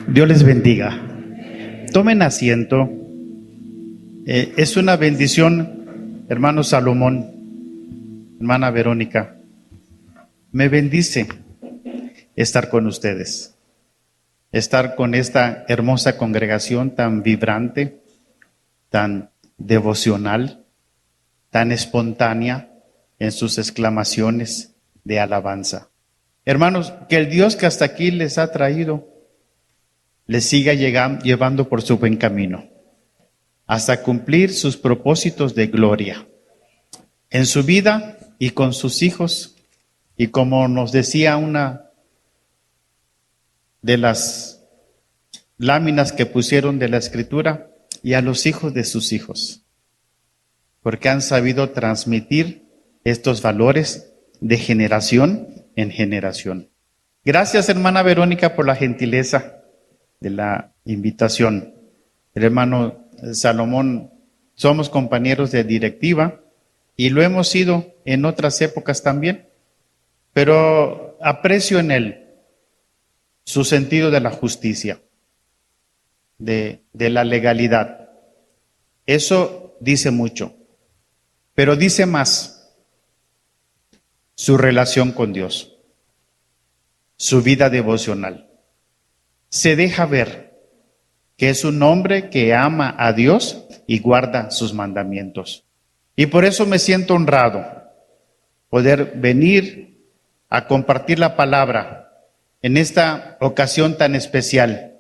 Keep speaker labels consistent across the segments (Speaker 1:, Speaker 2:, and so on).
Speaker 1: Dios les bendiga. Tomen asiento. Es una bendición, hermano Salomón, hermana Verónica. Me bendice estar con ustedes, estar con esta hermosa congregación tan vibrante, tan devocional, tan espontánea en sus exclamaciones de alabanza. Hermanos, que el Dios que hasta aquí les ha traído les siga llevando por su buen camino, hasta cumplir sus propósitos de gloria en su vida y con sus hijos. Y como nos decía una de las láminas que pusieron de la Escritura, y a los hijos de sus hijos, porque han sabido transmitir estos valores de generación en generación. Gracias, hermana Verónica, por la gentileza de la invitación. El hermano Salomón, somos compañeros de directiva y lo hemos sido en otras épocas también, pero aprecio en él su sentido de la justicia, de la legalidad. Eso dice mucho, pero dice más: su relación con Dios, su vida devocional. Se deja ver que es un hombre que ama a Dios y guarda sus mandamientos. Y por eso me siento honrado poder venir a compartir la palabra en esta ocasión tan especial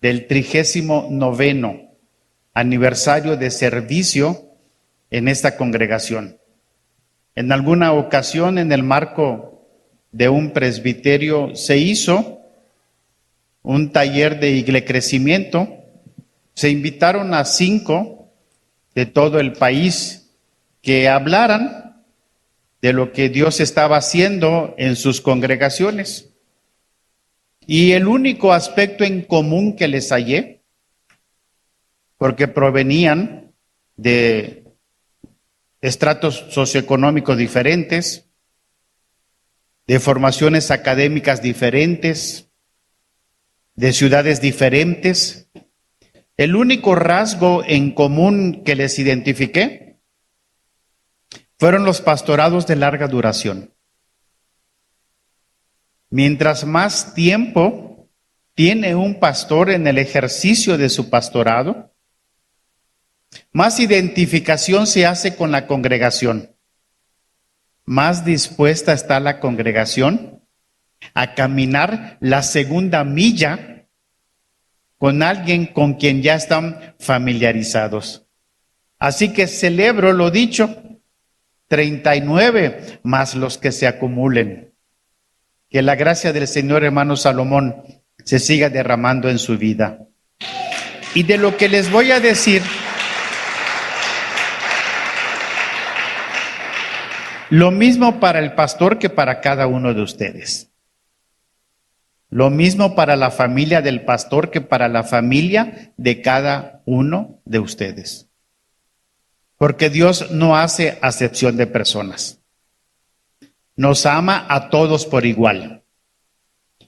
Speaker 1: del 39º aniversario de servicio en esta congregación. En alguna ocasión, en el marco de un presbiterio, se hizo un taller de iglecrecimiento. Se invitaron a 5 de todo el país que hablaran de lo que Dios estaba haciendo en sus congregaciones. Y el único aspecto en común que les hallé, porque provenían de estratos socioeconómicos diferentes, de formaciones académicas diferentes, de ciudades diferentes, el único rasgo en común que les identifiqué fueron los pastorados de larga duración. Mientras más tiempo tiene un pastor en el ejercicio de su pastorado, más identificación se hace con la congregación, más dispuesta está la congregación a caminar la segunda milla con alguien con quien ya están familiarizados. Así que celebro lo dicho, 39 más los que se acumulen. Que la gracia del Señor, hermano Salomón, se siga derramando en su vida. Y de lo que les voy a decir, lo mismo para el pastor que para cada uno de ustedes. Lo mismo para la familia del pastor que para la familia de cada uno de ustedes. Porque Dios no hace acepción de personas. Nos ama a todos por igual,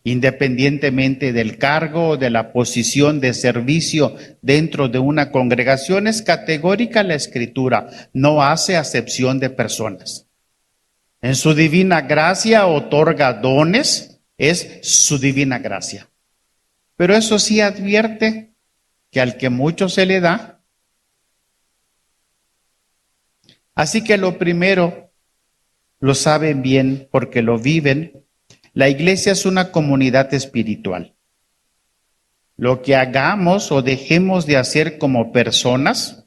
Speaker 1: independientemente del cargo o de la posición de servicio dentro de una congregación. Es categórica la Escritura, no hace acepción de personas. En su divina gracia otorga dones, es su divina gracia. Pero eso sí advierte que al que mucho se le da. Así que lo primero, lo saben bien porque lo viven, la iglesia es una comunidad espiritual. Lo que hagamos o dejemos de hacer como personas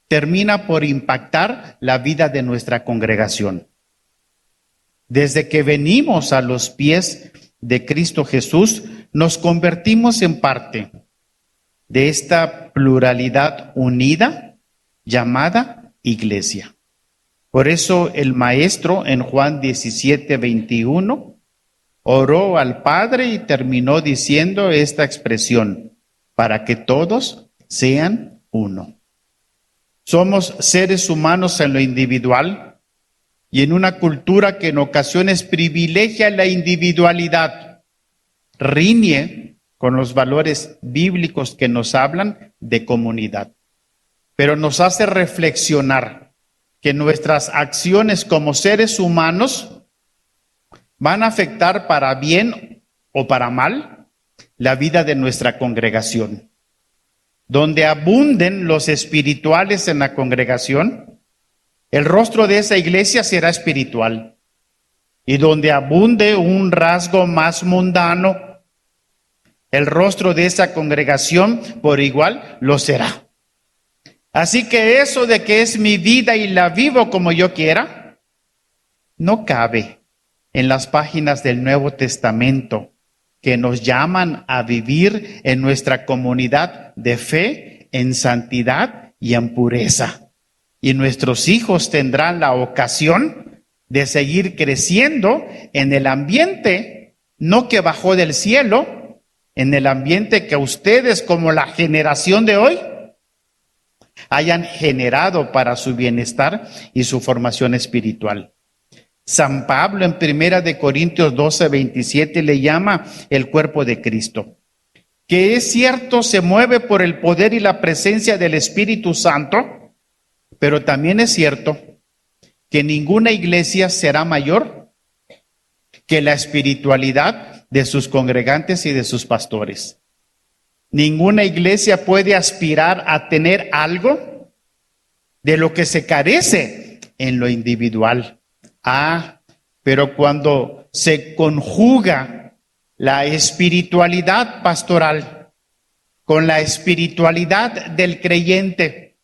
Speaker 1: termina por impactar la vida de nuestra congregación. Desde que venimos a los pies de Cristo Jesús, nos convertimos en parte de esta pluralidad unida llamada iglesia. Por eso el maestro en Juan 17:21 oró al Padre y terminó diciendo esta expresión: para que todos sean uno. Somos seres humanos en lo individual, y en una cultura que en ocasiones privilegia la individualidad, riñe con los valores bíblicos que nos hablan de comunidad. Pero nos hace reflexionar que nuestras acciones como seres humanos van a afectar para bien o para mal la vida de nuestra congregación. Donde abunden los espirituales en la congregación, el rostro de esa iglesia será espiritual. Y donde abunde un rasgo más mundano, el rostro de esa congregación por igual lo será. Así que eso de que es mi vida y la vivo como yo quiera, no cabe en las páginas del Nuevo Testamento que nos llaman a vivir en nuestra comunidad de fe, en santidad y en pureza. Y nuestros hijos tendrán la ocasión de seguir creciendo en el ambiente, no que bajó del cielo, en el ambiente que ustedes como la generación de hoy hayan generado para su bienestar y su formación espiritual. San Pablo en 1 Corintios 12:27 le llama el cuerpo de Cristo, que es cierto, se mueve por el poder y la presencia del Espíritu Santo, pero también es cierto que ninguna iglesia será mayor que la espiritualidad de sus congregantes y de sus pastores. Ninguna iglesia puede aspirar a tener algo de lo que se carece en lo individual. Pero cuando se conjuga la espiritualidad pastoral con la espiritualidad del creyente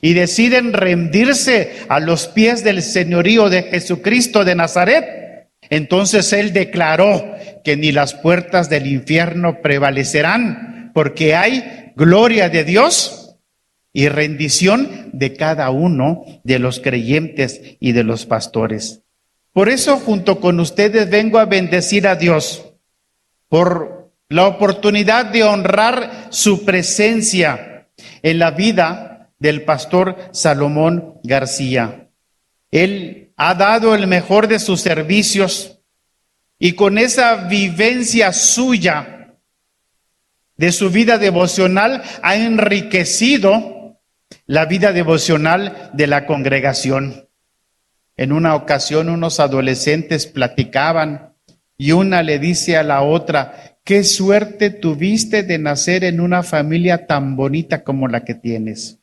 Speaker 1: y deciden rendirse a los pies del señorío de Jesucristo de Nazaret, entonces Él declaró que ni las puertas del infierno prevalecerán, porque hay gloria de Dios y rendición de cada uno de los creyentes y de los pastores. Por eso, junto con ustedes, vengo a bendecir a Dios por la oportunidad de honrar su presencia en la vida del pastor Salomón García. Él ha dado el mejor de sus servicios y con esa vivencia suya de su vida devocional ha enriquecido la vida devocional de la congregación. En una ocasión unos adolescentes platicaban y una le dice a la otra: qué suerte tuviste de nacer en una familia tan bonita como la que tienes.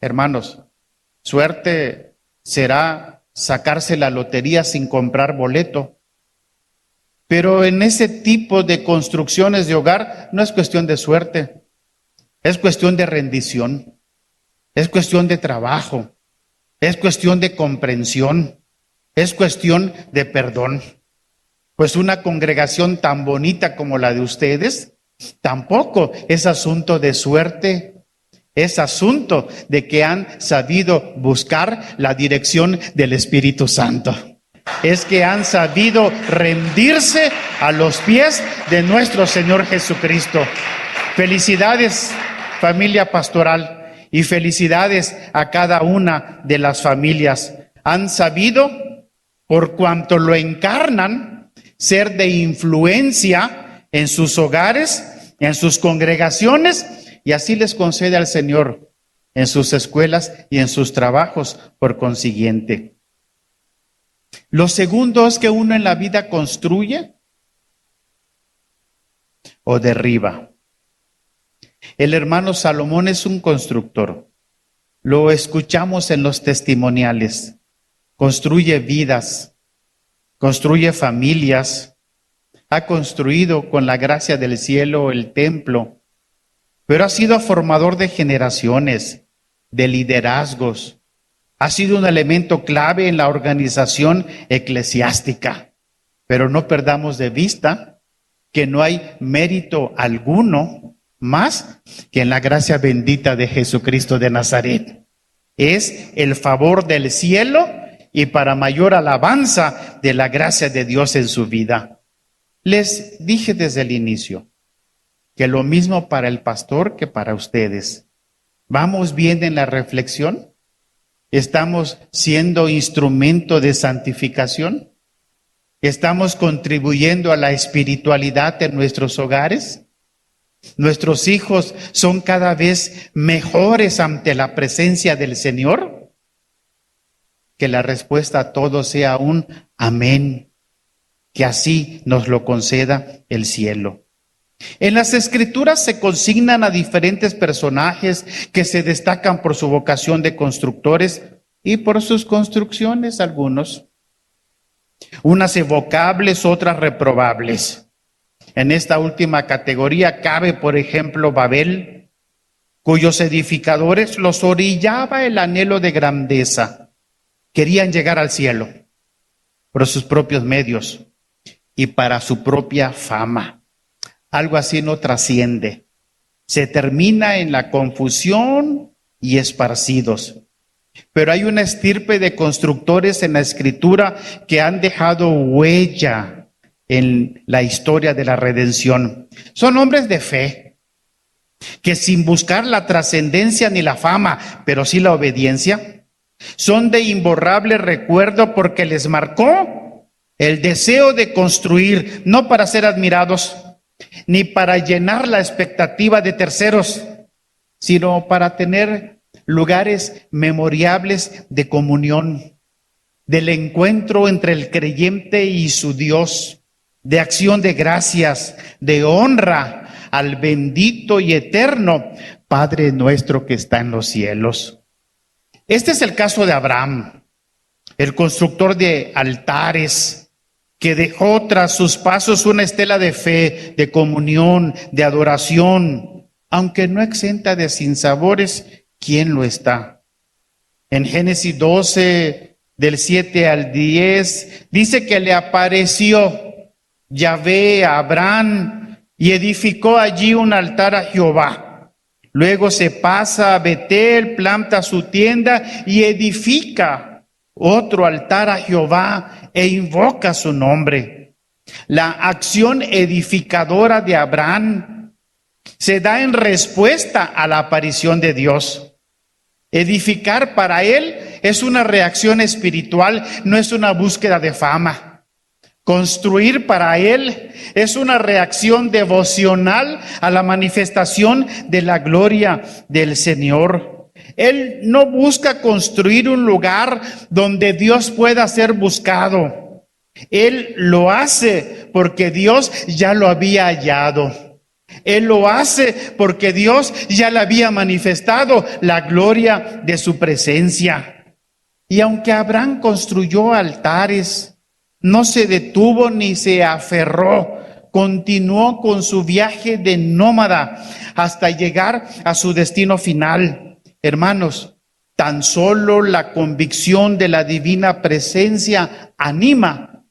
Speaker 1: Hermanos, suerte será sacarse la lotería sin comprar boleto. Pero en ese tipo de construcciones de hogar no es cuestión de suerte, es cuestión de rendición, es cuestión de trabajo, es cuestión de comprensión, es cuestión de perdón. Pues una congregación tan bonita como la de ustedes tampoco es asunto de suerte, es asunto de que han sabido buscar la dirección del Espíritu Santo. Es que han sabido rendirse a los pies de nuestro Señor Jesucristo. Felicidades, familia pastoral, y felicidades a cada una de las familias. Han sabido, por cuanto lo encarnan, ser de influencia en sus hogares, en sus congregaciones, y así les concede al Señor en sus escuelas y en sus trabajos por consiguiente. Lo segundo es que uno en la vida construye o derriba. El hermano Salomón es un constructor. Lo escuchamos en los testimoniales. Construye vidas, construye familias, ha construido con la gracia del cielo el templo, pero ha sido formador de generaciones, de liderazgos. Ha sido un elemento clave en la organización eclesiástica. Pero no perdamos de vista que no hay mérito alguno más que en la gracia bendita de Jesucristo de Nazaret. Es el favor del cielo y para mayor alabanza de la gracia de Dios en su vida. Les dije desde el inicio que lo mismo para el pastor que para ustedes. ¿Vamos bien en la reflexión? ¿Estamos siendo instrumento de santificación? ¿Estamos contribuyendo a la espiritualidad en nuestros hogares? ¿Nuestros hijos son cada vez mejores ante la presencia del Señor? Que la respuesta a todo sea un amén. Que así nos lo conceda el cielo. En las Escrituras se consignan a diferentes personajes que se destacan por su vocación de constructores y por sus construcciones algunos. Unas evocables, otras reprobables. En esta última categoría cabe, por ejemplo, Babel, cuyos edificadores los orillaba el anhelo de grandeza. Querían llegar al cielo por sus propios medios y para su propia fama. Algo así no trasciende. Se termina en la confusión y esparcidos. Pero hay una estirpe de constructores en la Escritura que han dejado huella en la historia de la redención. Son hombres de fe, que sin buscar la trascendencia ni la fama, pero sí la obediencia, son de imborrable recuerdo porque les marcó el deseo de construir, no para ser admirados, ni para llenar la expectativa de terceros, sino para tener lugares memorables de comunión, del encuentro entre el creyente y su Dios, de acción de gracias, de honra al bendito y eterno Padre nuestro que está en los cielos. Este es el caso de Abraham, el constructor de altares, que dejó tras sus pasos una estela de fe, de comunión, de adoración, aunque no exenta de sinsabores. ¿Quién lo está? En Génesis 12, del 7 al 10, dice que le apareció Yahvé a Abraham y edificó allí un altar a Jehová. Luego se pasa a Betel, planta su tienda y edifica otro altar a Jehová e invoca su nombre. La acción edificadora de Abraham se da en respuesta a la aparición de Dios. Edificar para él es una reacción espiritual, no es una búsqueda de fama. Construir para él es una reacción devocional a la manifestación de la gloria del Señor. Él no busca construir un lugar donde Dios pueda ser buscado. Él lo hace porque Dios ya lo había hallado. Él lo hace porque Dios ya le había manifestado la gloria de su presencia. Y aunque Abraham construyó altares, no se detuvo ni se aferró, continuó con su viaje de nómada hasta llegar a su destino final. Hermanos, tan solo la convicción de la divina presencia anima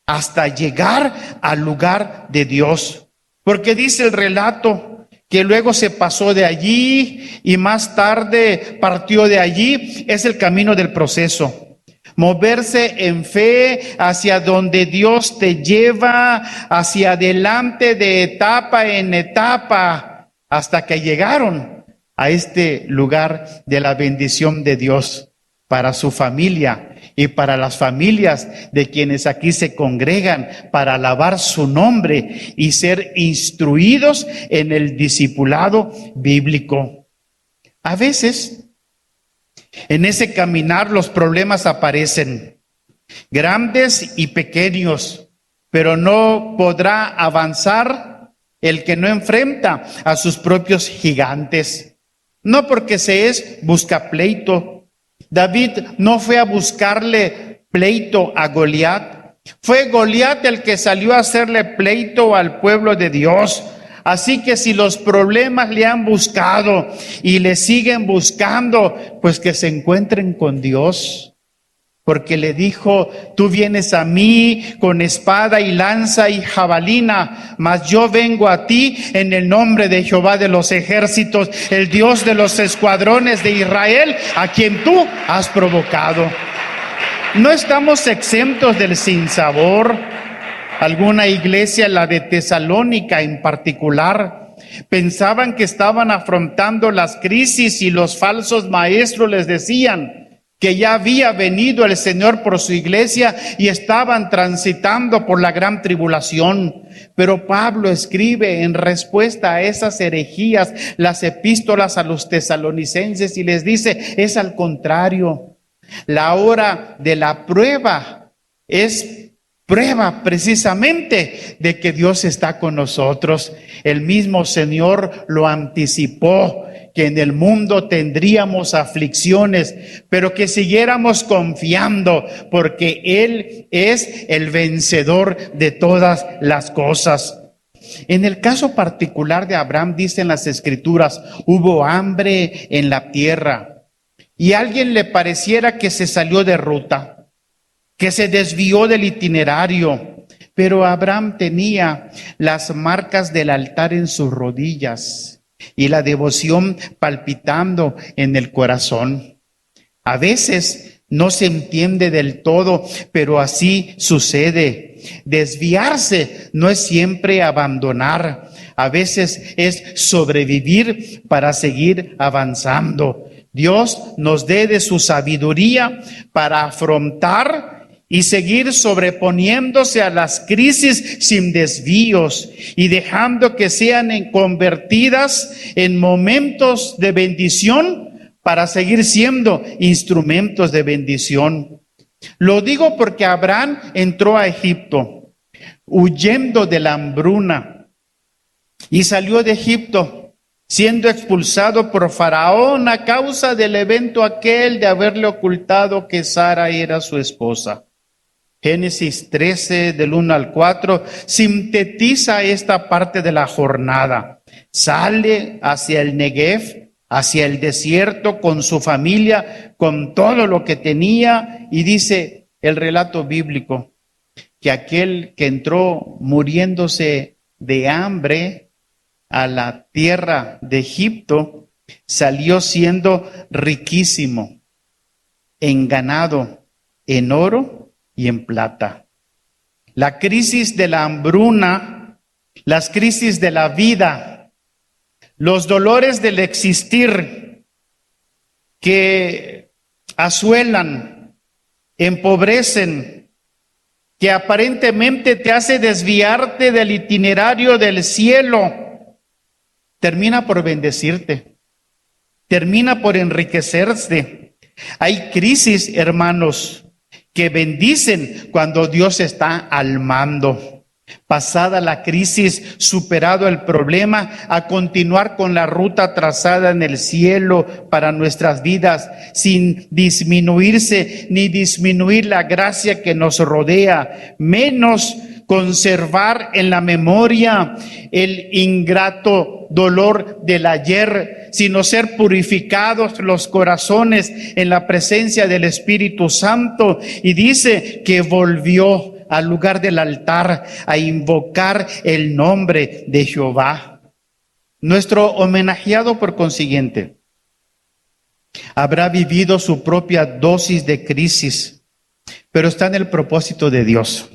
Speaker 1: hasta llegar al lugar de Dios. Porque dice el relato que luego se pasó de allí y más tarde partió de allí. Es el camino del proceso. Moverse en fe hacia donde Dios te lleva, hacia adelante de etapa en etapa, hasta que llegaron a este lugar de la bendición de Dios para su familia y para las familias de quienes aquí se congregan para alabar su nombre y ser instruidos en el discipulado bíblico. A veces, en ese caminar los problemas aparecen, grandes y pequeños, pero no podrá avanzar el que no enfrenta a sus propios gigantes. No porque se es busca pleito. David no fue a buscarle pleito a Goliat. Fue Goliat el que salió a hacerle pleito al pueblo de Dios. Así que si los problemas le han buscado y le siguen buscando, pues que se encuentren con Dios. Porque le dijo, tú vienes a mí con espada y lanza y jabalina, mas yo vengo a ti en el nombre de Jehová de los ejércitos, el Dios de los escuadrones de Israel, a quien tú has provocado. No estamos exentos del sinsabor. Alguna iglesia, la de Tesalónica en particular, pensaban que estaban afrontando las crisis y los falsos maestros les decían, que ya había venido el Señor por su iglesia y estaban transitando por la gran tribulación. Pero Pablo escribe en respuesta a esas herejías las epístolas a los tesalonicenses y les dice, es al contrario. La hora de la prueba es prueba precisamente de que Dios está con nosotros. El mismo Señor lo anticipó, que en el mundo tendríamos aflicciones, pero que siguiéramos confiando, porque Él es el vencedor de todas las cosas. En el caso particular de Abraham, dicen las Escrituras, hubo hambre en la tierra y a alguien le pareciera que se salió de ruta, que se desvió del itinerario, pero Abraham tenía las marcas del altar en sus rodillas y la devoción palpitando en el corazón. A veces no se entiende del todo, pero así sucede. Desviarse no es siempre abandonar. A veces es sobrevivir para seguir avanzando. Dios nos dé de su sabiduría para afrontar y seguir sobreponiéndose a las crisis sin desvíos y dejando que sean convertidas en momentos de bendición para seguir siendo instrumentos de bendición. Lo digo porque Abraham entró a Egipto huyendo de la hambruna y salió de Egipto siendo expulsado por Faraón a causa del evento aquel de haberle ocultado que Sara era su esposa. Génesis 13, del 1 al 4, sintetiza esta parte de la jornada. Sale hacia el Negev, hacia el desierto con su familia, con todo lo que tenía, y dice el relato bíblico que aquel que entró muriéndose de hambre a la tierra de Egipto, salió siendo riquísimo en ganado, en oro y en plata. La crisis de la hambruna, las crisis de la vida, los dolores del existir que asuelan, empobrecen, que aparentemente te hace desviarte del itinerario del cielo, termina por bendecirte, termina por enriquecerse. Hay crisis, hermanos, que bendicen cuando Dios está al mando. Pasada la crisis, superado el problema, a continuar con la ruta trazada en el cielo para nuestras vidas, sin disminuirse ni disminuir la gracia que nos rodea, menos conservar en la memoria el ingrato dolor del ayer, sino ser purificados los corazones en la presencia del Espíritu Santo. Y dice que volvió al lugar del altar a invocar el nombre de Jehová. Nuestro homenajeado, por consiguiente, habrá vivido su propia dosis de crisis, pero está en el propósito de Dios.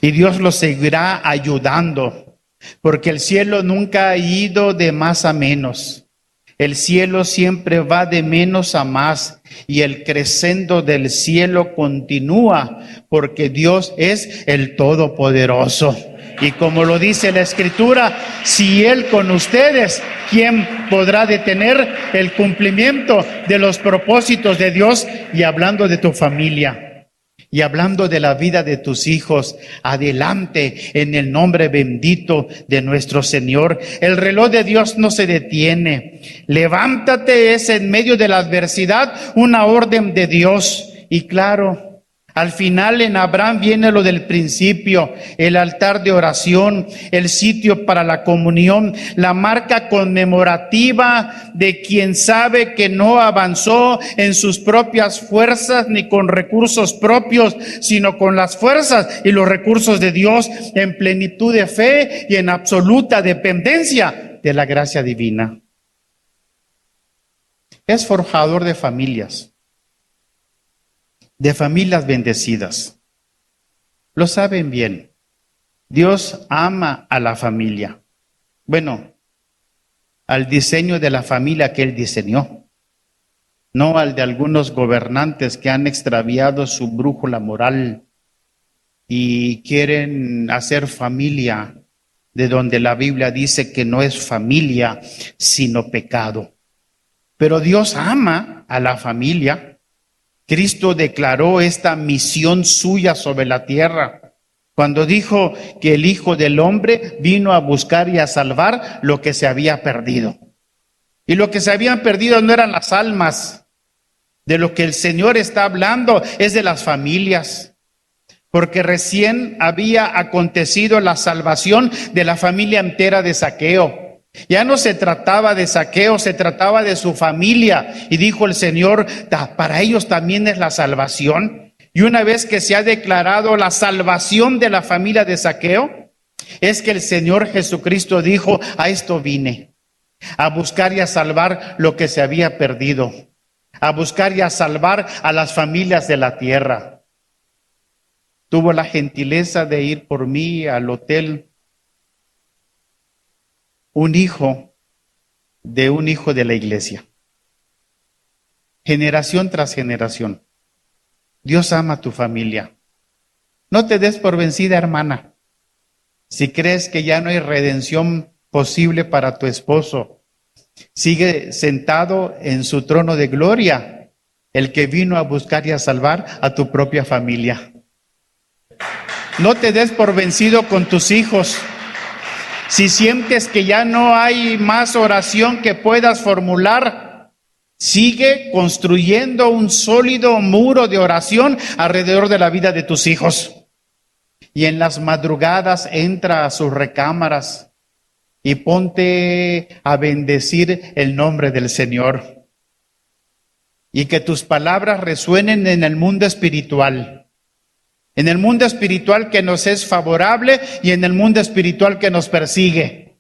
Speaker 1: Y Dios lo seguirá ayudando, porque el cielo nunca ha ido de más a menos. El cielo siempre va de menos a más, y el crescendo del cielo continúa, porque Dios es el Todopoderoso. Y como lo dice la Escritura, si Él con ustedes, ¿quién podrá detener el cumplimiento de los propósitos de Dios? Y hablando de tu familia, y hablando de la vida de tus hijos, adelante en el nombre bendito de nuestro Señor. El reloj de Dios no se detiene. Levántate, es en medio de la adversidad una orden de Dios. Y claro, al final en Abraham viene lo del principio, el altar de oración, el sitio para la comunión, la marca conmemorativa de quien sabe que no avanzó en sus propias fuerzas ni con recursos propios, sino con las fuerzas y los recursos de Dios, en plenitud de fe y en absoluta dependencia de la gracia divina. Es forjador de familias bendecidas. Lo saben bien. Dios ama a la familia. Bueno, al diseño de la familia que Él diseñó. no al de algunos gobernantes que han extraviado su brújula moral y quieren hacer familia de donde la Biblia dice que no es familia, sino pecado. Pero Dios ama a la familia. Cristo declaró esta misión suya sobre la tierra cuando dijo que el Hijo del Hombre vino a buscar y a salvar lo que se había perdido. Y lo que se habían perdido no eran las almas. De lo que el Señor está hablando es de las familias. Porque recién había acontecido la salvación de la familia entera de Zaqueo. Ya no se trataba de Zaqueo, se trataba de su familia. Y dijo el Señor, para ellos también es la salvación. Y una vez que se ha declarado la salvación de la familia de Zaqueo, es que el Señor Jesucristo dijo, a esto vine, a buscar y a salvar lo que se había perdido, a buscar y a salvar a las familias de la tierra. Tuvo la gentileza de ir por mí al hotel un hijo de la iglesia. Generación tras generación. Dios ama a tu familia. No te des por vencida, hermana. Si crees que ya no hay redención posible para tu esposo, sigue sentado en su trono de gloria, el que vino a buscar y a salvar a tu propia familia. No te des por vencido con tus hijos. Si sientes que ya no hay más oración que puedas formular, sigue construyendo un sólido muro de oración alrededor de la vida de tus hijos. Y en las madrugadas entra a sus recámaras y ponte a bendecir el nombre del Señor. Y que tus palabras resuenen en el mundo espiritual. En el mundo espiritual que nos es favorable y en el mundo espiritual que nos persigue.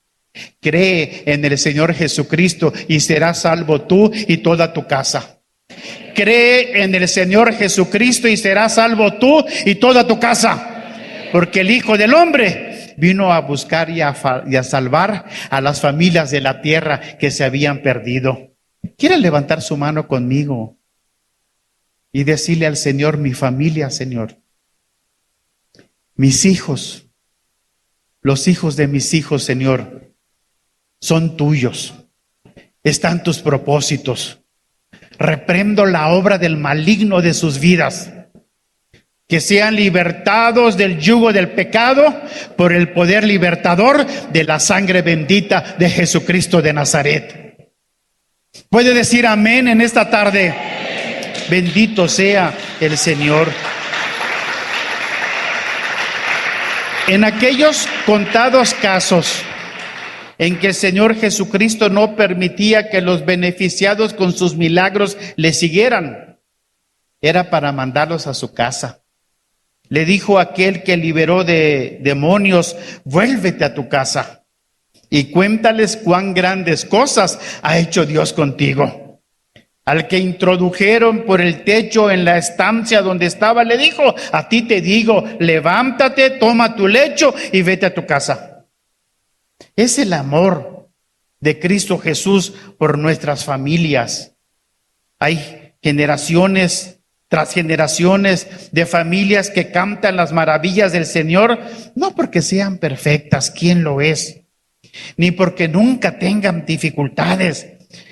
Speaker 1: Cree en el Señor Jesucristo y serás salvo tú y toda tu casa. Cree en el Señor Jesucristo y serás salvo tú y toda tu casa. Porque el Hijo del Hombre vino a buscar y a salvar a las familias de la tierra que se habían perdido. ¿Quiere levantar su mano conmigo y decirle al Señor, mi familia, Señor? Mis hijos, los hijos de mis hijos, Señor, son tuyos. Están tus propósitos. Reprendo la obra del maligno de sus vidas. Que sean libertados del yugo del pecado por el poder libertador de la sangre bendita de Jesucristo de Nazaret. ¿Puede decir amén en esta tarde? Bendito sea el Señor. En aquellos contados casos en que el Señor Jesucristo no permitía que los beneficiados con sus milagros le siguieran, era para mandarlos a su casa. Le dijo a aquel que liberó de demonios, vuélvete a tu casa y cuéntales cuán grandes cosas ha hecho Dios contigo. Al que introdujeron por el techo en la estancia donde estaba, le dijo, a ti te digo, levántate, toma tu lecho y vete a tu casa. Es el amor de Cristo Jesús por nuestras familias. Hay generaciones tras generaciones de familias que cantan las maravillas del Señor, no porque sean perfectas, ¿quién lo es? Ni porque nunca tengan dificultades,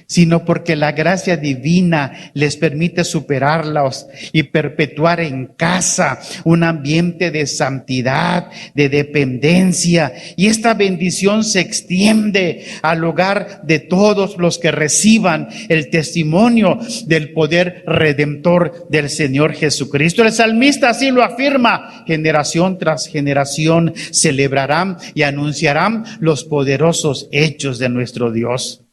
Speaker 1: sino porque la gracia divina les permite superarlos y perpetuar en casa un ambiente de santidad, de dependencia. Y esta bendición se extiende al hogar de todos los que reciban el testimonio del poder redentor del Señor Jesucristo. El salmista así lo afirma: generación tras generación celebrarán y anunciarán los poderosos hechos de nuestro Dios.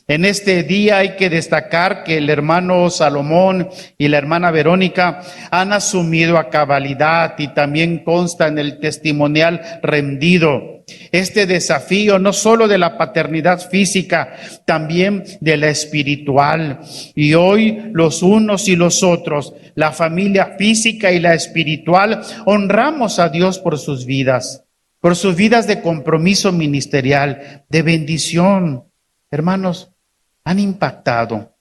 Speaker 1: En este día hay que destacar que el hermano Salomón y la hermana Verónica han asumido a cabalidad, y también consta en el testimonial rendido, este desafío no solo de la paternidad física, también de la espiritual. Y hoy los unos y los otros, la familia física y la espiritual, honramos a Dios por sus vidas de compromiso ministerial, de bendición. Hermanos, han impactado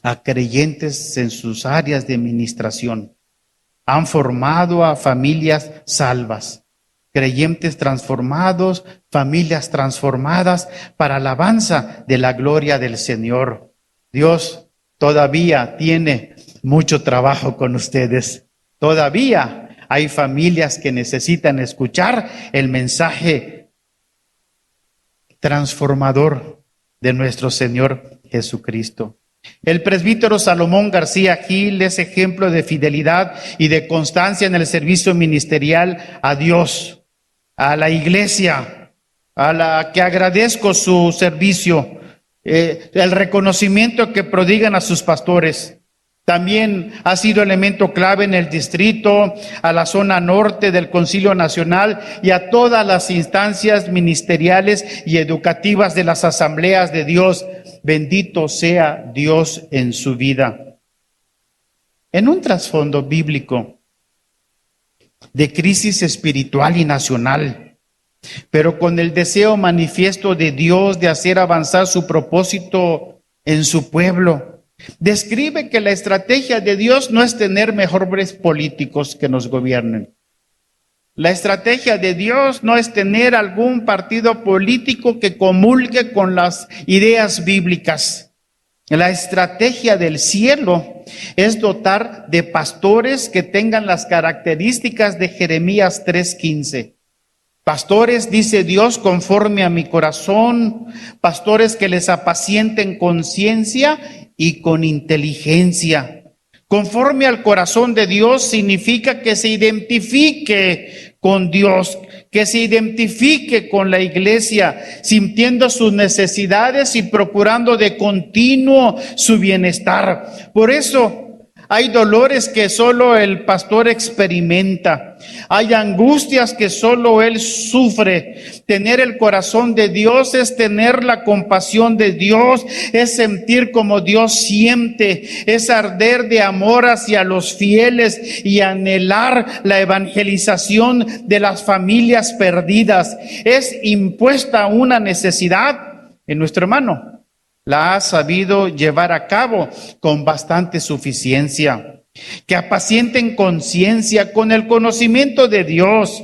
Speaker 1: a creyentes en sus áreas de ministración. Han formado a familias salvas, creyentes transformados, familias transformadas para alabanza de la gloria del Señor. Dios todavía tiene mucho trabajo con ustedes. Todavía hay familias que necesitan escuchar el mensaje transformador de nuestro Señor Jesucristo. El presbítero Salomón García Gil es ejemplo de fidelidad y de constancia en el servicio ministerial a Dios, a la iglesia, a la que agradezco su servicio, el reconocimiento que prodigan a sus pastores. También ha sido elemento clave en el distrito, a la zona norte del Concilio Nacional y a todas las instancias ministeriales y educativas de las asambleas de Dios. Bendito sea Dios en su vida. En un trasfondo bíblico de crisis espiritual y nacional, pero con el deseo manifiesto de Dios de hacer avanzar su propósito en su pueblo, describe que la estrategia de Dios no es tener mejores políticos que nos gobiernen. La estrategia de Dios no es tener algún partido político que comulgue con las ideas bíblicas. La estrategia del cielo es dotar de pastores que tengan las características de Jeremías 3:15. Pastores, dice Dios, conforme a mi corazón, pastores que les apacienten con ciencia y con inteligencia. Conforme al corazón de Dios significa que se identifique con Dios, que se identifique con la iglesia, sintiendo sus necesidades y procurando de continuo su bienestar. Por eso hay dolores que solo el pastor experimenta. Hay angustias que solo él sufre. Tener el corazón de Dios es tener la compasión de Dios, es sentir como Dios siente, es arder de amor hacia los fieles y anhelar la evangelización de las familias perdidas. Es impuesta una necesidad en nuestro hermano. La ha sabido llevar a cabo con bastante suficiencia. Que apacienten conciencia con el conocimiento de Dios.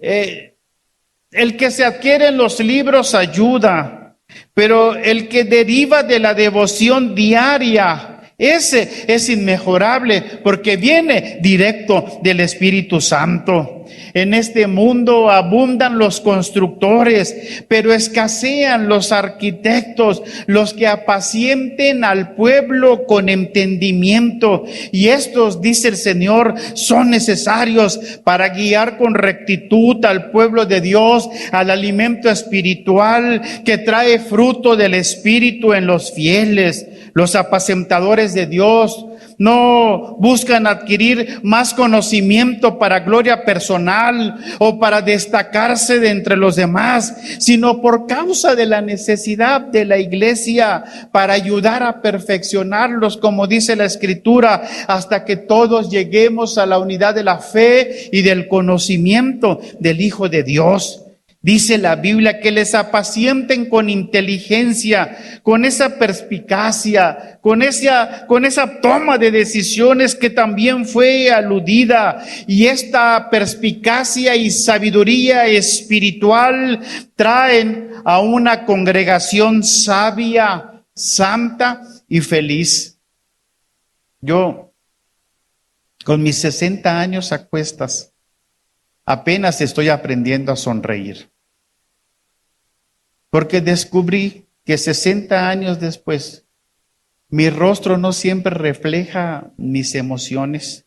Speaker 1: El que se adquiere en los libros ayuda, pero el que deriva de la devoción diaria, ese es inmejorable porque viene directo del Espíritu Santo. En este mundo abundan los constructores, pero escasean los arquitectos, los que apacienten al pueblo con entendimiento. Y estos, dice el Señor, son necesarios para guiar con rectitud al pueblo de Dios, al alimento espiritual que trae fruto del Espíritu en los fieles. Los apacentadores de Dios no buscan adquirir más conocimiento para gloria personal o para destacarse de entre los demás, sino por causa de la necesidad de la iglesia para ayudar a perfeccionarlos, como dice la Escritura, hasta que todos lleguemos a la unidad de la fe y del conocimiento del Hijo de Dios. Dice la Biblia que les apacienten con inteligencia, con esa perspicacia, con esa toma de decisiones que también fue aludida. Y esta perspicacia y sabiduría espiritual traen a una congregación sabia, santa y feliz. Yo, con mis 60 años a cuestas, apenas estoy aprendiendo a sonreír. Porque descubrí que 60 años después, mi rostro no siempre refleja mis emociones.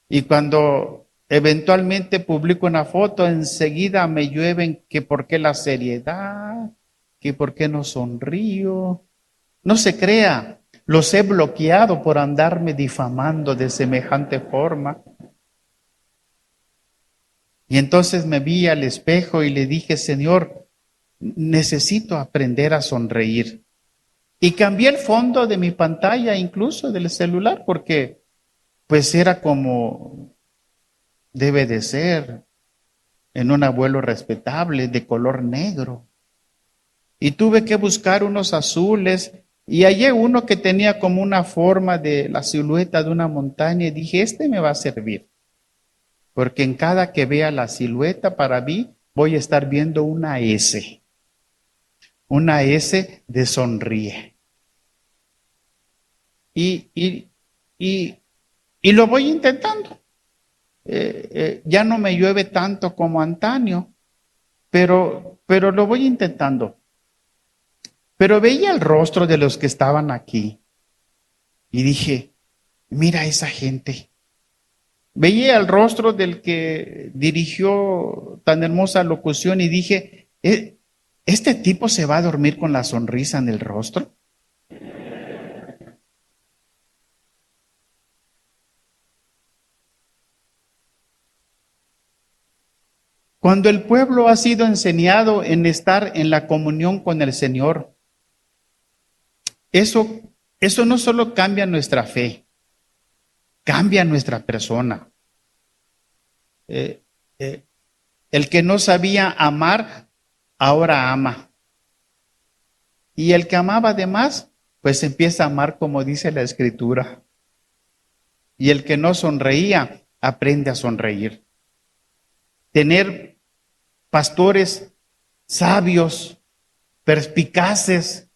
Speaker 1: Y cuando eventualmente publico una foto, enseguida me llueven que por qué la seriedad, que por qué no sonrío. No se crea, los he bloqueado por andarme difamando de semejante forma. Y entonces me vi al espejo y le dije, Señor, necesito aprender a sonreír. Y cambié el fondo de mi pantalla, incluso del celular, porque pues era como debe de ser en un abuelo respetable, de color negro. Y tuve que buscar unos azules Y hallé uno que tenía como una forma de la silueta de una montaña y dije, este me va a servir. Porque en cada que vea la silueta para mí voy a estar viendo una S. Una S de sonríe. Y lo voy intentando. Ya no me llueve tanto como antaño, pero lo voy intentando. Pero veía el rostro de los que estaban aquí y dije, mira esa gente. Veía el rostro del que dirigió tan hermosa locución y dije, ¿este tipo se va a dormir con la sonrisa en el rostro? Cuando el pueblo ha sido enseñado en estar en la comunión con el Señor, eso no solo cambia nuestra fe, cambia nuestra persona. Eh, eh, el que no sabía amar, ahora ama. Y el que amaba de más, pues empieza a amar como dice la Escritura. Y el que no sonreía, aprende a sonreír. Tener pastores sabios, perspicaces,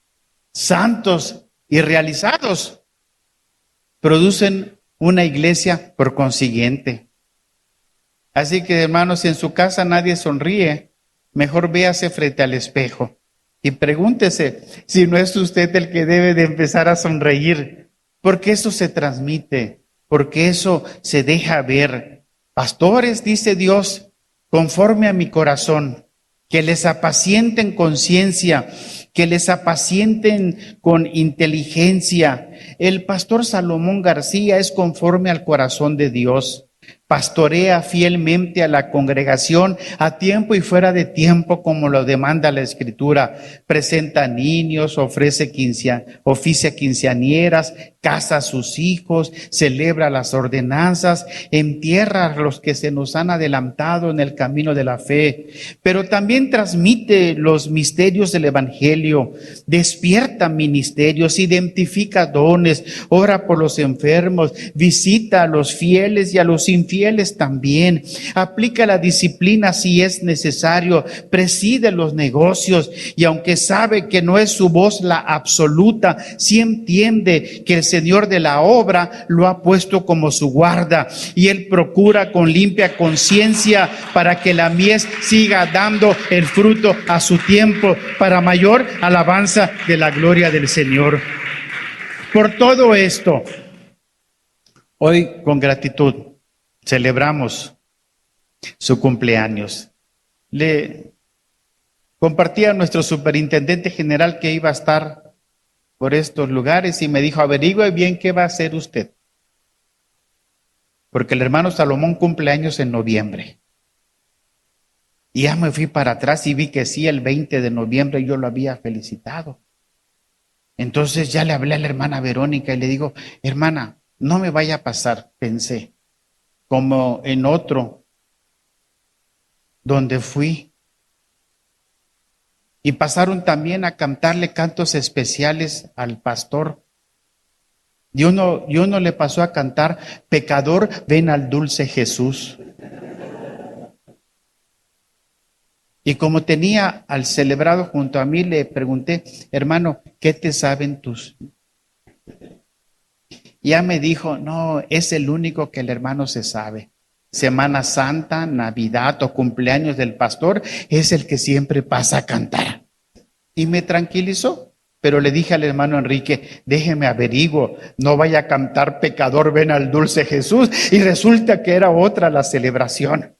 Speaker 1: santos y realizados producen una iglesia por consiguiente. Así que, hermanos, si en su casa nadie sonríe, mejor véase frente al espejo y pregúntese si no es usted el que debe de empezar a sonreír, porque eso se transmite, porque eso se deja ver. Pastores, dice Dios, conforme a mi corazón, que les apacienten con ciencia, que les apacienten con inteligencia. El pastor Salomón García es conforme al corazón de Dios. Pastorea fielmente a la congregación a tiempo y fuera de tiempo, como lo demanda la Escritura. Presenta niños, oficia quinceañeras, casa a sus hijos, celebra las ordenanzas, entierra a los que se nos han adelantado en el camino de la fe, pero también transmite los misterios del Evangelio, despierta ministerios, identifica dones, ora por los enfermos, visita a los fieles y a los infieles también, aplica la disciplina si es necesario, preside los negocios y aunque sabe que no es su voz la absoluta, sí entiende que el Señor de la obra lo ha puesto como su guarda y él procura con limpia conciencia para que la mies siga dando el fruto a su tiempo para mayor alabanza de la gloria del Señor. Por todo esto, hoy con gratitud celebramos su cumpleaños. Le compartí a nuestro superintendente general que iba a estar por estos lugares y me dijo, averigüe bien qué va a hacer usted. Porque el hermano Salomón cumple años en noviembre. Y ya me fui para atrás y vi que sí, el 20 de noviembre yo lo había felicitado. Entonces ya le hablé a la hermana Verónica y le digo, hermana, no me vaya a pasar, pensé, como en otro donde fui. Y pasaron también a cantarle cantos especiales al pastor. Y uno le pasó a cantar, pecador, ven al dulce Jesús. Y como tenía al celebrado junto a mí, le pregunté, hermano, ¿qué te saben tus? Ya me dijo, no, es el único que el hermano se sabe. Semana Santa, Navidad o cumpleaños del pastor, es el que siempre pasa a cantar. Y me tranquilizó, pero le dije al hermano Enrique, déjeme averiguo, no vaya a cantar pecador, ven al dulce Jesús. Y resulta que era otra la celebración.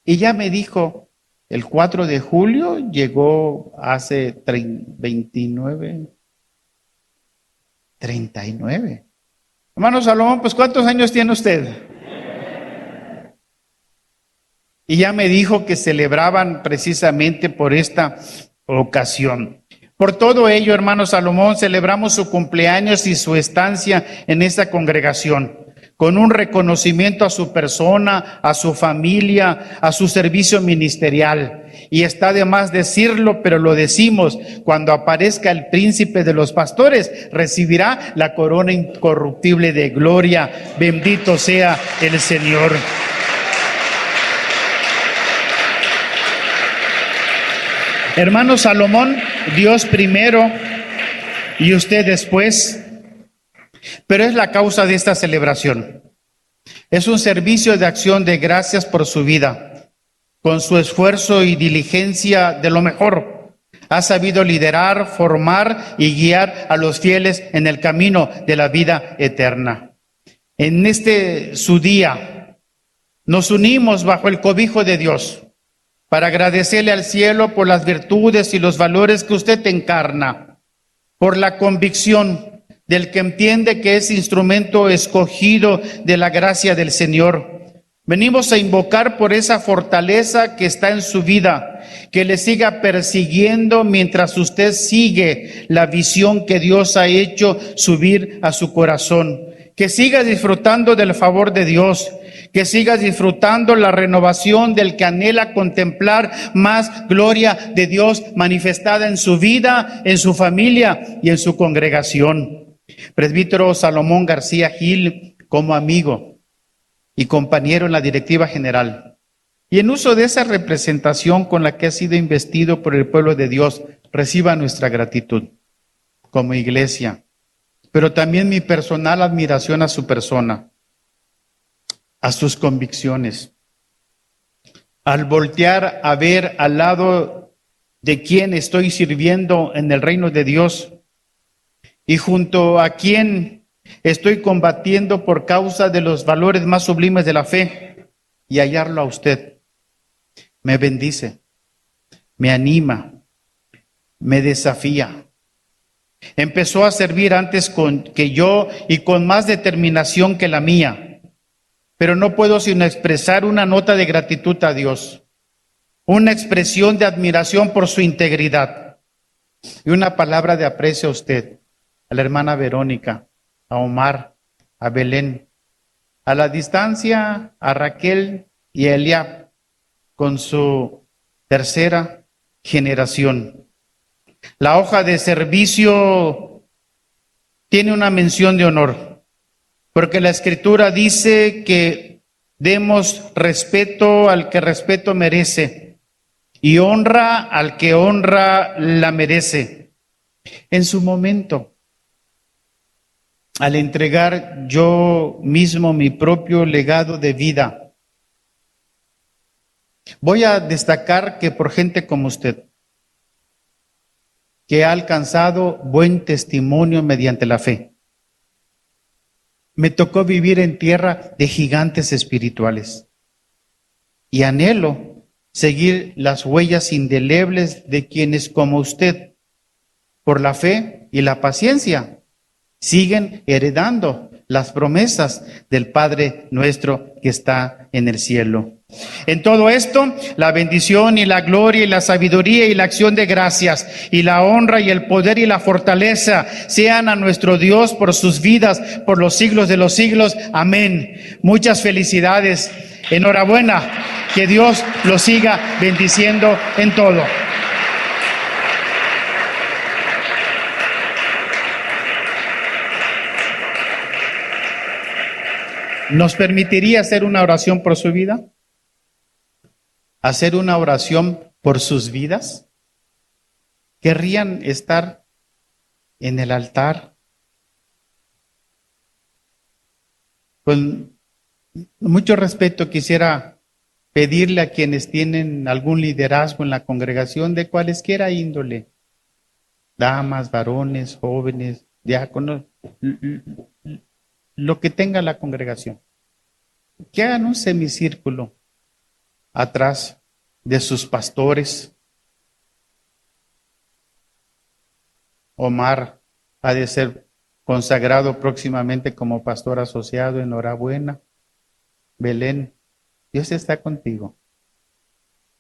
Speaker 1: Y ya me dijo, el 4 de julio llegó hace 39. Hermano Salomón, pues ¿cuántos años tiene usted? Y ya me dijo que celebraban precisamente por esta ocasión. Por todo ello, hermano Salomón, celebramos su cumpleaños y su estancia en esta congregación. con un reconocimiento a su persona, a su familia, a su servicio ministerial. Y está de más decirlo, pero lo decimos: cuando aparezca el príncipe de los pastores, recibirá la corona incorruptible de gloria. Bendito sea el Señor. Hermano Salomón, Dios primero y usted después, pero es la causa de esta celebración. Es un servicio de acción de gracias por su vida. Con su esfuerzo y diligencia de lo mejor, ha sabido liderar, formar y guiar a los fieles en el camino de la vida eterna. En este su día, nos unimos bajo el cobijo de Dios para agradecerle al cielo por las virtudes y los valores que usted encarna, por la convicción del que entiende que es instrumento escogido de la gracia del Señor. Venimos a invocar por esa fortaleza que está en su vida, que le siga persiguiendo mientras usted sigue la visión que Dios ha hecho subir a su corazón, que siga disfrutando del favor de Dios, que siga disfrutando la renovación del que anhela contemplar más gloria de Dios manifestada en su vida, en su familia y en su congregación. Presbítero Salomón García Gil, como amigo y compañero en la directiva general, y en uso de esa representación con la que ha sido investido por el pueblo de Dios, reciba nuestra gratitud como iglesia, pero también mi personal admiración a su persona, a sus convicciones. Al voltear a ver al lado de quien estoy sirviendo en el reino de Dios y junto a quien estoy combatiendo por causa de los valores más sublimes de la fe, y hallarlo a usted, me bendice, me anima, me desafía. Empezó a servir antes que yo y con más determinación que la mía, pero no puedo sino expresar una nota de gratitud a Dios, una expresión de admiración por su integridad y una palabra de aprecio a usted, a la hermana Verónica, a Omar, a Belén, a la distancia a Raquel y a Eliab con su tercera generación. La hoja de servicio tiene una mención de honor, porque la Escritura dice que demos respeto al que respeto merece y honra al que honra la merece. En su momento, al entregar yo mismo mi propio legado de vida, voy a destacar que por gente como usted, que ha alcanzado buen testimonio mediante la fe, me tocó vivir en tierra de gigantes espirituales y anhelo seguir las huellas indelebles de quienes como usted, por la fe y la paciencia, siguen heredando las promesas del Padre nuestro que está en el cielo. En todo esto, la bendición y la gloria y la sabiduría y la acción de gracias y la honra y el poder y la fortaleza sean a nuestro Dios por sus vidas, por los siglos de los siglos. Amén. Muchas felicidades. Enhorabuena. Que Dios los siga bendiciendo en todo. ¿Nos permitiría hacer una oración por su vida? ¿Hacer una oración por sus vidas? ¿Querrían estar en el altar? Con mucho respeto quisiera pedirle a quienes tienen algún liderazgo en la congregación de cualesquiera índole, damas, varones, jóvenes, diáconos, lo que tenga la congregación, que hagan un semicírculo atrás de sus pastores. Omar ha de ser consagrado próximamente como pastor asociado. Enhorabuena. Belén, Dios está contigo.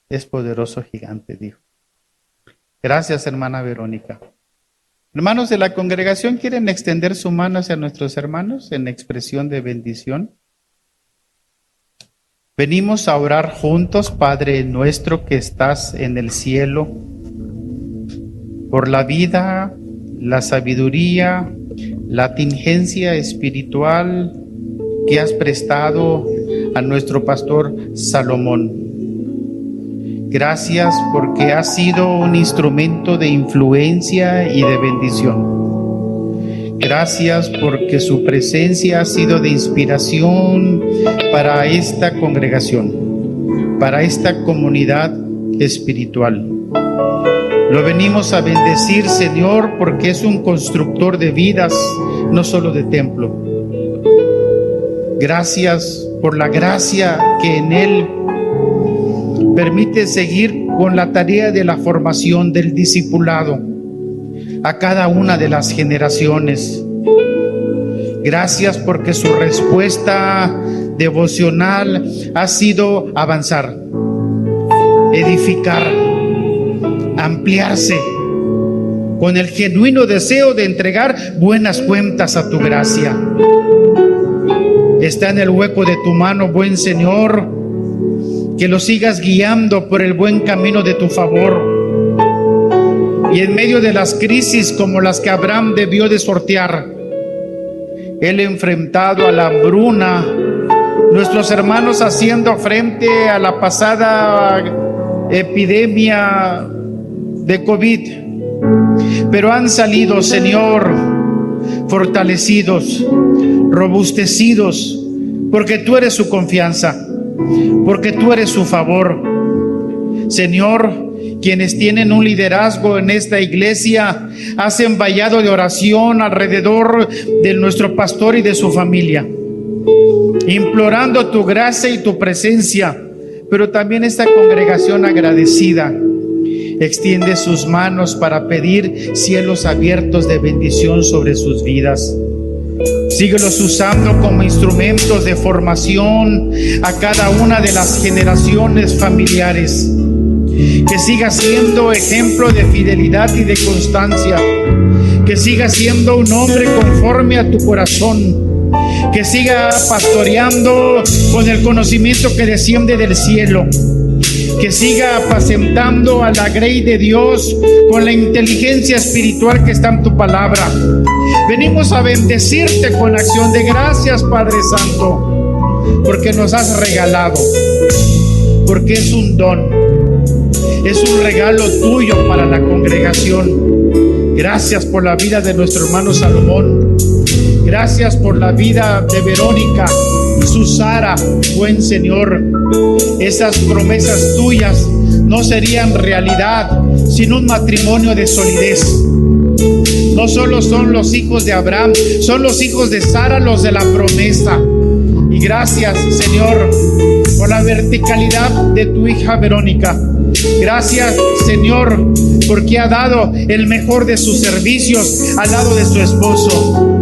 Speaker 1: Es poderoso gigante, dijo. Gracias, hermana Verónica. Hermanos de la congregación, ¿quieren extender su mano hacia nuestros hermanos en expresión de bendición? Venimos a orar juntos, Padre nuestro que estás en el cielo, por la vida, la sabiduría, la tingencia espiritual que has prestado a nuestro pastor Salomón. Gracias porque has sido un instrumento de influencia y de bendición. Gracias porque su presencia ha sido de inspiración para esta congregación, para esta comunidad espiritual. Lo venimos a bendecir, Señor, porque es un constructor de vidas, no solo de templo. Gracias por la gracia que en él permite seguir con la tarea de la formación del discipulado a cada una de las generaciones. Gracias porque su respuesta devocional ha sido avanzar, edificar, ampliarse, con el genuino deseo de entregar buenas cuentas a tu gracia. Está en el hueco de tu mano, buen Señor, que lo sigas guiando por el buen camino de tu favor. Y en medio de las crisis como las que Abraham debió de sortear, él enfrentado a la hambruna, nuestros hermanos haciendo frente a la pasada epidemia de COVID, pero han salido, Señor, fortalecidos, robustecidos, porque tú eres su confianza, porque tú eres su favor. Señor, quienes tienen un liderazgo en esta iglesia, hacen vallado de oración alrededor de nuestro pastor y de su familia, implorando tu gracia y tu presencia. Pero también esta congregación agradecida extiende sus manos para pedir cielos abiertos de bendición sobre sus vidas. Síguelos usando como instrumentos de formación a cada una de las generaciones familiares. Que siga siendo ejemplo de fidelidad y de constancia. Que siga siendo un hombre conforme a tu corazón. Que siga pastoreando con el conocimiento que desciende del cielo. Que siga apacentando a la grey de Dios con la inteligencia espiritual que está en tu palabra. Venimos a bendecirte con acción de gracias, Padre Santo, porque nos has regalado, porque es un don, es un regalo tuyo para la congregación. Gracias por la vida de nuestro hermano Salomón. Gracias por la vida de Verónica, Susara, buen Señor. Esas promesas tuyas no serían realidad sin un matrimonio de solidez. No solo son los hijos de Abraham, son los hijos de Sara los de la promesa. Y gracias, Señor, por la verticalidad de tu hija Verónica. Gracias, Señor, porque ha dado el mejor de sus servicios al lado de su esposo.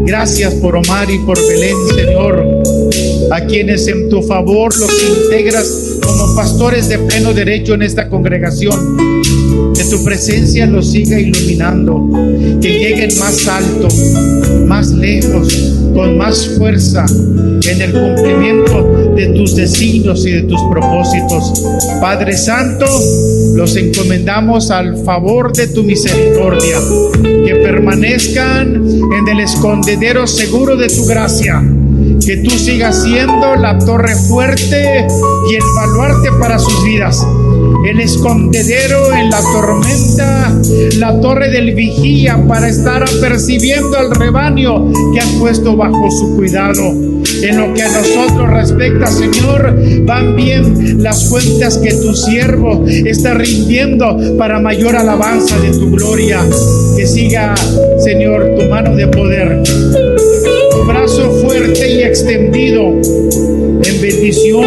Speaker 1: Gracias por Omar y por Belén, Señor, a quienes en tu favor los integras como pastores de pleno derecho en esta congregación. Que tu presencia los siga iluminando, que lleguen más alto, más lejos, con más fuerza en el cumplimiento de tus designios y de tus propósitos. Padre Santo, los encomendamos al favor de tu misericordia, que permanezcan en el escondedero seguro de tu gracia. Que tú sigas siendo la torre fuerte y el baluarte para sus vidas, el escondedero en la tormenta, la torre del vigía para estar apercibiendo al rebaño que has puesto bajo su cuidado. En lo que a nosotros respecta, Señor, van bien las cuentas que tu siervo está rindiendo para mayor alabanza de tu gloria. Que siga, Señor, tu mano de poder, tu brazo fuerte y extendido en bendición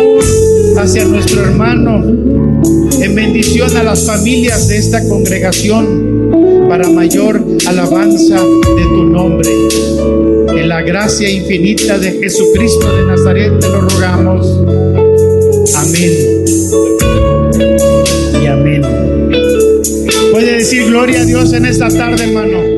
Speaker 1: hacia nuestro hermano, en bendición a las familias de esta congregación, para mayor alabanza de tu nombre. En la gracia infinita de Jesucristo de Nazaret te lo rogamos. Amén y amén. Puede decir gloria a Dios en esta tarde, hermano.